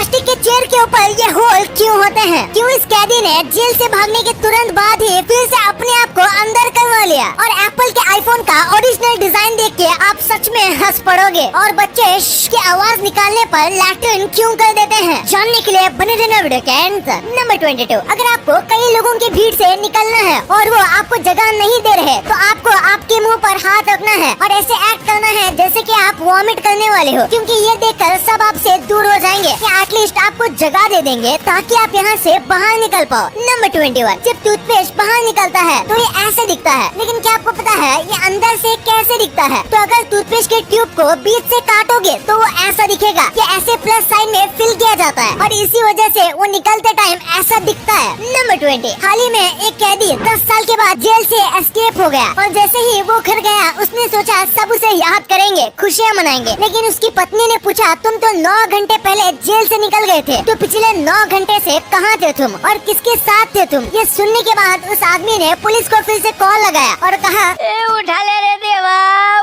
Plastic के chair के ऊपर ये होल क्यों होते हैं? क्यों इस कैदी ने जेल से भागने के तुरंत बाद ही फिर से अपने आप को अंदर करवा लिया? और एप्पल के आईफोन का ओरिजिनल डिजाइन देख के आप सच में हंस पड़ोगे। और बच्चे की आवाज निकालने पर लैट्रिन क्यों कर देते हैं? जानने के लिए बने रहना वीडियो के अंत तक। नंबर 22, अगर आपको कई लोगों की भीड़ से निकलना है और वो आपको जगह नहीं दे रहे तो आपको आपके मुंह पर हाथ रखना है और ऐसे एक्ट करना है जैसे कि आप वॉमिट करने वाले हो, क्योंकि ये देखकर सब आपसे दूर हो जाएंगे या एटलीस्ट आपको जगह दे देंगे ताकि आप यहाँ से बाहर निकल पाओ। नंबर 21, जब टूथपेस्ट बाहर निकलता है तो ये ऐसे दिखता है, लेकिन क्या आपको पता है ये अंदर से कैसे दिखता है? तो अगर टूथपेस्ट के ट्यूब को बीच से काटोगे तो वो ऐसा दिखेगा कि ऐसे प्लस साइन में फिल किया जाता है और इसी वजह से वो निकलते टाइम ऐसा दिखता है। नंबर 20, हाल ही में एक कैदी 10 साल के बाद जेल से एस्केप हो गया और जैसे ही वो घर गया उसने सोचा सब उसे याद करेंगे, खुशियाँ मनाएंगे, लेकिन उसकी पत्नी ने पूछा तुम तो 9 घंटे पहले जेल से निकल गए थे, तो पिछले 9 घंटे से कहाँ थे तुम और किसके साथ थे तुम? ये सुनने के बाद उस आदमी ने पुलिस को फिर से कॉल लगाया और कहा उठा ले रे देवा,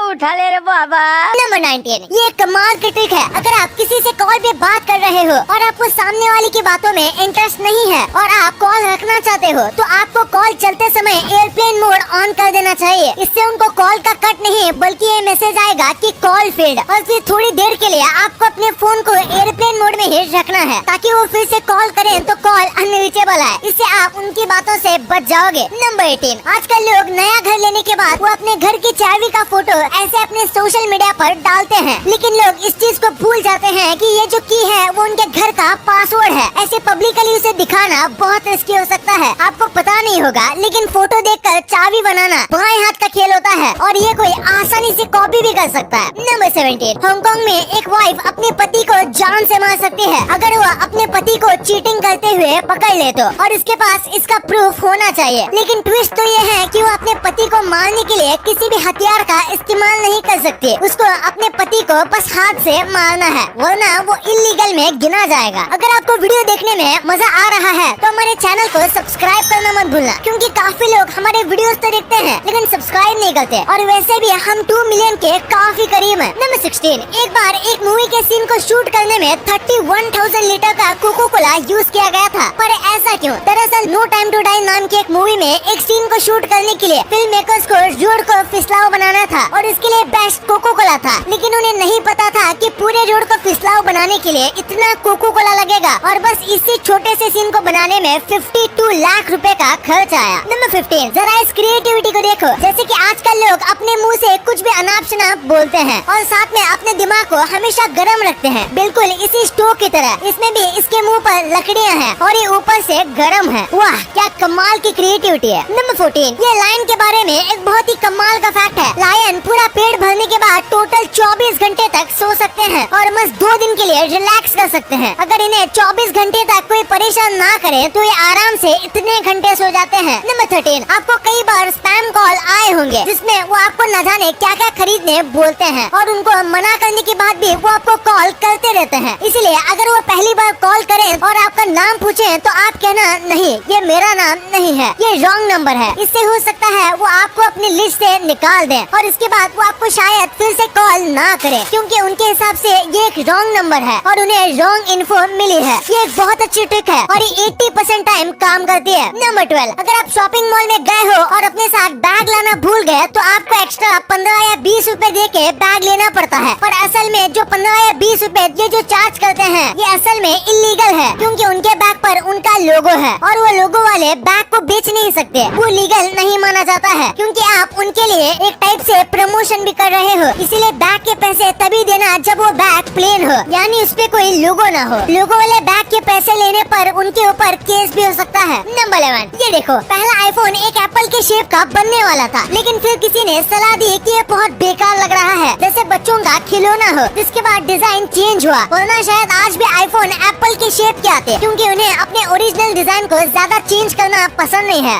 उठा ले रे बाबा। नंबर 19, ये कमाल की ट्रिक है। अगर आप किसी से कॉल पे बात कर रहे हो और आपको सामने वाले की बातों में इंटरेस्ट नहीं है और आप कॉल रखना चाहते हो तो आपको कॉल चलते समय एयरप्लेन मोड ऑन कर देना चाहिए। इससे उनको कॉल का कट नहीं बल्कि ये मैसेज आएगा कि कॉल फेल्ड, और फिर थोड़ी देर के लिए आपको अपने फोन को एयरप्लेन मोड में ही रखना है ताकि वो फिर से कॉल करें तो कॉल अनरीचेबल है। इससे आप उनकी बातों से बच जाओगे। नंबर 18, आजकल लोग नया घर लेने के बाद वो अपने घर की चाबी का फोटो ऐसे अपने सोशल मीडिया पर डालते हैं, लेकिन लोग इस चीज को भूल जाते हैं कि ये जो की है वो उनके घर का पासवर्ड है। ऐसे पब्लिकली उसे दिखाना बहुत रिस्की हो सकता है, आपको पता नहीं होगा, लेकिन फोटो देखकर चाबी बनाना बाएं हाथ का खेल होता है और ये कोई आसानी से कॉपी भी कर सकता है। नंबर 17, हांगकांग में एक वाइफ अपने पति को जान से मार सकती है अगर वो अपने पति को चीटिंग करते हुए पकड़ ले तो, और उसके पास इसका प्रूफ होना चाहिए। लेकिन ट्विस्ट तो ये है कि वो अपने पति को मारने के लिए किसी भी हथियार का इस्तेमाल नहीं कर सकती, उसको अपने पति को बस हाथ से मारना है, वरना वो इलीगल में गिना जाएगा। अगर आपको वीडियो देखने में मजा आ रहा है तो हमारे चैनल को सब्सक्राइब करना मत भूलना, क्योंकि काफी लोग हमारे वीडियोस तो देखते हैं लेकिन सब्सक्राइब नहीं करते, और वैसे भी हम 2 मिलियन के काफी करीब हैं। नंबर 16, एक बार एक मूवी के सीन को शूट करने में 31,000 लीटर का कोको कोला यूज किया गया था, पर ऐसा क्यों? दरअसल नो टाइम टू डाई नाम की एक मूवी में एक सीन को शूट करने के लिए फिल्म मेकर्स को रोड को फिसलाव बनाना था और इसके लिए बेस्ट कोको कोला था, लेकिन उन्हें नहीं पता था कि पूरे रोड को फिसलाव बनाने के लिए इतना कोको कोला लगेगा, और बस इसी छोटे से सीन को बनाने में 52 लाख रुपए का खर्च आया। नंबर 15, जरा इस क्रिएटिविटी को देखो, जैसे कि आजकल लोग अपने मुंह से कुछ भी अनाप शनाप बोलते हैं और साथ में अपने दिमाग को हमेशा गर्म रखते हैं, बिल्कुल इसी स्टोव की तरह। इसमें भी इसके मुंह पर लकड़ियाँ हैं और ये ऊपर से गर्म है। वाह, क्या कमाल की क्रिएटिविटी है। नंबर 14, ये लायन के बारे में एक बहुत ही कमाल का फैक्ट है। लायन पूरा पेट भरने के बाद टोटल 24 घंटे तक सो सकते हैं और बस 2 दिन के लिए रिलैक्स कर सकते हैं। अगर इन्हें 24 घंटे तक कोई परेशान ना करे तो ये आराम से इतने घंटे सो जाते हैं। नंबर 13, आपको कई बार स्पैम कॉल आए होंगे जिसमें वो आपको न जाने क्या क्या खरीदने बोलते हैं और उनको मना करने के बाद भी वो आपको कॉल करते रहते हैं। इसलिए अगर वो पहली बार कॉल करें और आपका नाम पूछे तो आप कहना नहीं, ये मेरा नाम नहीं है, ये रॉन्ग नंबर है। इससे हो सकता है वो आपको अपनी लिस्ट से निकाल दें और इसके बाद वो आपको शायद फिर से कॉल ना करें, क्योंकि उनके हिसाब से ये एक रॉन्ग नंबर है और उन्हें रॉन्ग इन्फो मिली है। ये एक बहुत अच्छी ट्रिक है और ये 80% टाइम काम करती है। नंबर 12, अगर आप शॉपिंग मॉल में गए हो और अपने साथ बैग लाना भूल गए तो आपको एक्स्ट्रा 15 या 20 रुपए दे के बैग लेना पड़ता है, पर असल में जो 15 या 20 रुपए ये जो चार्ज करते हैं ये असल में इलीगल है, क्योंकि उनके बैग पर उनका लोगो है और वो लोगो वाले बैग को बेच नहीं सकते, वो लीगल नहीं माना जाता है, क्योंकि आप उनके लिए एक टाइप से प्रमोशन भी कर रहे हो। इसीलिए बैग के पैसे तभी देना जब वो बैग प्लेन हो, यानी उस पे कोई लोगो ना हो। लोगो वाले बैग के पैसे लेने पर उनके ऊपर केस भी हो सकता है। नंबर 11, ये देखो, पहला आईफोन एक एप्पल के शेप का बनने वाला था, लेकिन फिर किसी ने सलाह दी कि ये बहुत बेकार लग रहा है, जैसे बच्चों का खिलौना हो। इसके बाद डिजाइन चेंज हुआ, वरना शायद आज भी आईफोन एप्पल के शेप के आते, क्योंकि उन्हें अपने ओरिजिनल डिजाइन को ज्यादा चेंज करना पसंद नहीं है।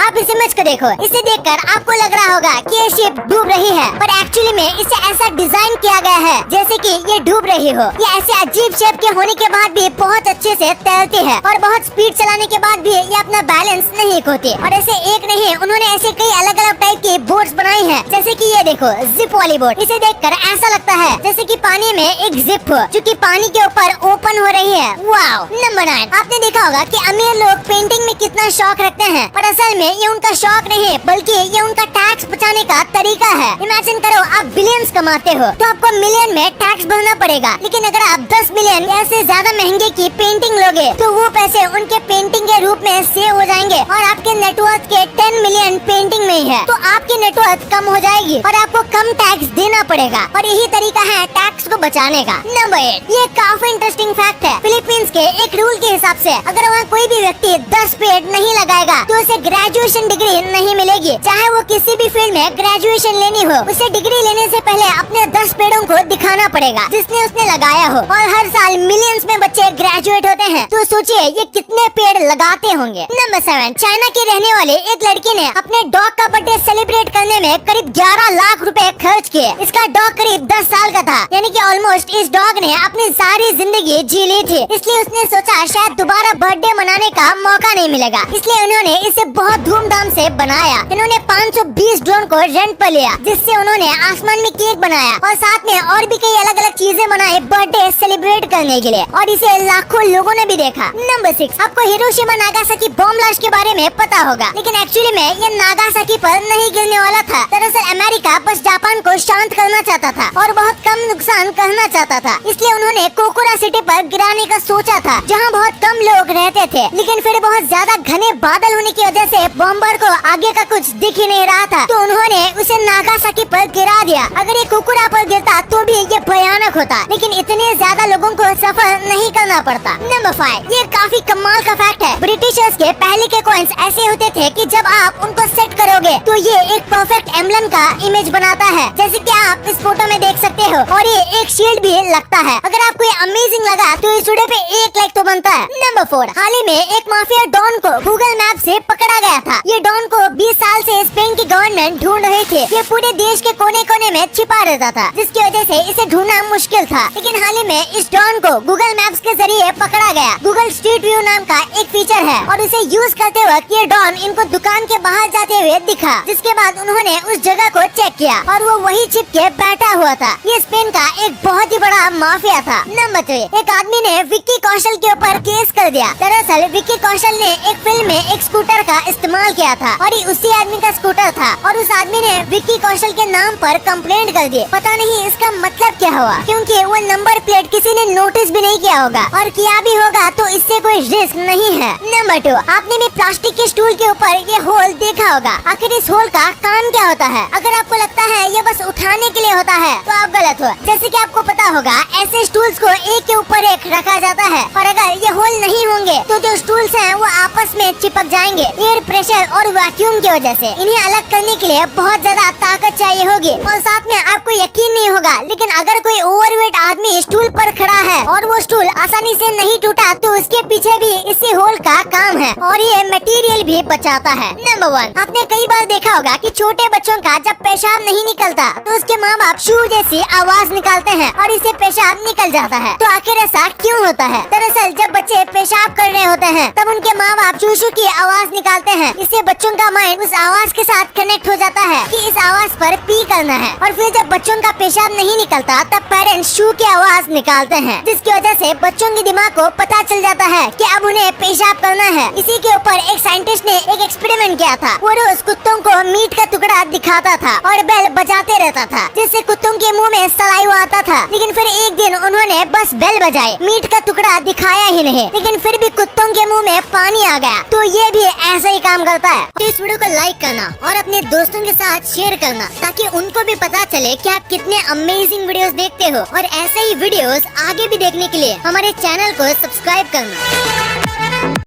आप इस इमेज को देखो, इसे देखकर आपको लग रहा होगा कि ये शिप डूब रही है, पर एक्चुअली में इसे ऐसा डिजाइन किया गया है जैसे कि ये डूब रही हो। ये ऐसे अजीब शेप के होने के बाद भी बहुत अच्छे से तैरती है और बहुत स्पीड चलाने के बाद भी ये अपना बैलेंस नहीं खोती। और ऐसे एक नहीं, उन्होंने ऐसे कई अलग अलग टाइप की बोट्स बनाई है, जैसे कि ये देखो जिप वाली बोट। इसे देखकर ऐसा लगता है जैसे कि पानी में एक जिप हो जो कि पानी के ऊपर ओपन हो रही है है। वाओ। नंबर 9, आपने देखा होगा कि अमीर लोग पेंटिंग में कितना शौक रखते हैं, पर असल में ये उनका शौक नहीं है, बल्कि ये उनका टैक्स बचाने का तरीका है। इमेजिन करो आप बिलियंस कमाते हो तो आपको मिलियन में टैक्स भरना पड़ेगा, लेकिन अगर आप 10 मिलियन या से ज्यादा महंगे की पेंटिंग लोगे तो वो पैसे उनके पेंटिंग के रूप में सेव हो जाएंगे और आपके नेटवर्थ के 10 मिलियन पेंटिंग में ही है, तो आपकी नेटवर्थ कम हो जाएगी और आपको कम टैक्स देना पड़ेगा, और यही तरीका है टैक्स को बचाने का। नंबर 8, ये काफी इंटरेस्टिंग फैक्ट है। फिलीपींस के एक रूल के हिसाब से अगर वहाँ कोई भी व्यक्ति 10 पेड़ नहीं लगाएगा तो उसे ग्रेजुएशन डिग्री नहीं मिलेगी, चाहे वो किसी भी फील्ड में ग्रेजुएशन लेनी हो। उसे डिग्री लेने से पहले अपने 10 पेड़ों को दिखाना पड़ेगा जिसने उसने लगाया हो, और हर साल मिलियंस में बच्चे ग्रेजुएट होते हैं, तो सोचिए ये कितने पेड़ लगाते होंगे। नंबर 7, चाइना की रहने वाली एक लड़की ने अपने डॉग का बर्थडे सेलिब्रेट करने में करीब 11 लाख रुपए खर्च किए। इसका डॉग करीब 10 साल का था, यानी कि ऑलमोस्ट इस डॉग ने अपनी सारी जिंदगी जी ली थी, इसलिए उसने सोचा शायद दोबारा बर्थडे मनाने का मौका नहीं मिलेगा, इसलिए उन्होंने इसे बहुत धूमधाम से बनाया। इन्होंने 520 ड्रोन को रेंट पर लिया, जिससे उन्होंने आसमान में केक बनाया और साथ में और भी कई अलग अलग चीजें बनाई बर्थडे सेलिब्रेट करने के लिए, और इसे लाखों लोगों ने भी देखा। नंबर 6, आपको हिरोशिमा नागासाकी बॉम्ब ब्लास्ट के बारे में पता होगा, लेकिन एक्चुअली में ये नागासाकी पर नहीं गिरने वाला था। दरअसल अमेरिका बस जापान को शांत करना चाहता था और बहुत कम नुकसान करना चाहता था, इसलिए उन्होंने कोकुरा सिटी पर गिराने का सोचा था, जहां बहुत कम लोग रहते थे, लेकिन फिर बहुत ज्यादा घने बादल होने की वजह से बॉम्बर को आगे का कुछ दिख ही नहीं रहा था, तो उन्होंने उसे नागासाकी पर गिरा दिया। अगर ये कोकुरा पर गिरता तो भी ये भयानक होता, लेकिन इतने ज्यादा लोगों को सफर नहीं करना पड़ता। नंबर 5, ये काफी कमाल का फैक्ट है। ब्रिटिशर्स के पहले के कॉइन्स ऐसे होते थे कि जब आप उनको सेट करोगे तो ये एक परफेक्ट एम्बलम का इमेज बनाता है, जैसे कि आप इस फोटो में देख सकते हो, और ये एक शील्ड भी लगता है। अगर आपको ये अमेजिंग लगा तो इस वीडियो पे 1 लाइक तो बनता है। नंबर 4, हाल ही में एक माफिया डॉन को गूगल मैप से पकड़ा गया था। ये डॉन को 20 साल से स्पेन की गवर्नमेंट ढूंढ रही थी। ये पूरे देश के कोने कोने में छिपा रहता था, जिसकी वजह से इसे ढूंढना मुश्किल था, लेकिन हाल ही में इस डॉन को गूगल मैप्स के जरिए पकड़ा गया। गूगल स्ट्रीट व्यू नाम का एक फीचर है, और उसे यूज करते वक्त ये डॉन इनको दुकान के बाहर जाते हुए दिखा, जिसके बाद उन्होंने उस जगह को चेक किया और वो वही छिप के बैठा हुआ था। ये स्पेन का एक बहुत ही बड़ा माफिया था। नंबर 3, एक आदमी ने विक्की कौशल के ऊपर केस कर दिया। दरअसल विक्की कौशल ने एक फिल्म में एक स्कूटर का इस्तेमाल किया था, और ये उसी आदमी का स्कूटर था, और उस आदमी ने विक्की कौशल के नाम पर कंप्लेंट कर दी। पता नहीं इसका मतलब क्या हुआ, क्योंकि वो नंबर प्लेट किसी ने नोटिस भी नहीं किया होगा, और किया भी होगा तो इससे कोई रिस्क नहीं है। नंबर 2, आपने भी प्लास्टिक के स्टूल के ऊपर ये होल देखा होगा। आखिर इस होल का काम क्या होता है? अगर आपको लगता है ये बस उठाने के लिए होता है तो आप गलत हो। जैसे कि आपको पता होगा ऐसे स्टूल्स को एक के ऊपर एक रखा जाता है, और अगर ये होल नहीं होंगे तो जो स्टूल्स हैं वो आपस में चिपक जाएंगे एयर प्रेशर और वैक्यूम की वजह से। इन्हें अलग करने के लिए बहुत ज्यादा ताकत चाहिए होगी, और साथ में आपको यकीन नहीं होगा, लेकिन अगर कोई ओवरवेट आदमी स्टूल पर खड़ा है और वो स्टूल आसानी से नहीं टूटा तो उसके पीछे भी इसी होल का काम है, और ये मटेरियल भी बचाता है। नंबर 1, आपने कई बार देखा होगा कि छोटे बच्चों का जब पेशाब नहीं निकलता तो उसके माँ बाप शू जैसी आवाज निकालते हैं और इसे पेशाब निकल जाता है। तो आखिर ऐसा क्यों होता है? दरअसल जब बच्चे पेशाब कर रहे होते हैं तब उनके माँ बाप शू की आवाज निकालते हैं, इससे बच्चों का माइंड उस आवाज के साथ कनेक्ट हो जाता है कि इस आवाज पर पी करना है, और फिर जब बच्चों का पेशाब नहीं निकलता तब पेरेंट्स शू की आवाज निकालते हैं, जिसकी वजह से बच्चों के दिमाग को पता चल जाता है कि अब उन्हें पेशाब करना है। इसी के ऊपर एक साइंटिस्ट ने एक एक्सपेरिमेंट किया था। वो रोज कुत्तों को मीट का टुकड़ा दिखाता था और बेल बजाते रहता था, जिससे कुत्तों के मुंह में सलाइवा आता था। लेकिन फिर एक दिन उन्होंने बस बेल बजाई, मीट का टुकड़ा दिखाया ही नहीं, लेकिन फिर भी कुत्तों के मुंह में पानी आ गया। तो ये भी ऐसा ही काम करता है। तो इस वीडियो को लाइक करना और अपने दोस्तों के साथ शेयर करना, ताकि उनको भी पता चले कि आप कितने अमेजिंग वीडियोस देखते हो, और ऐसे ही वीडियोस आगे भी देखने के लिए हमारे चैनल को सब्सक्राइब करना।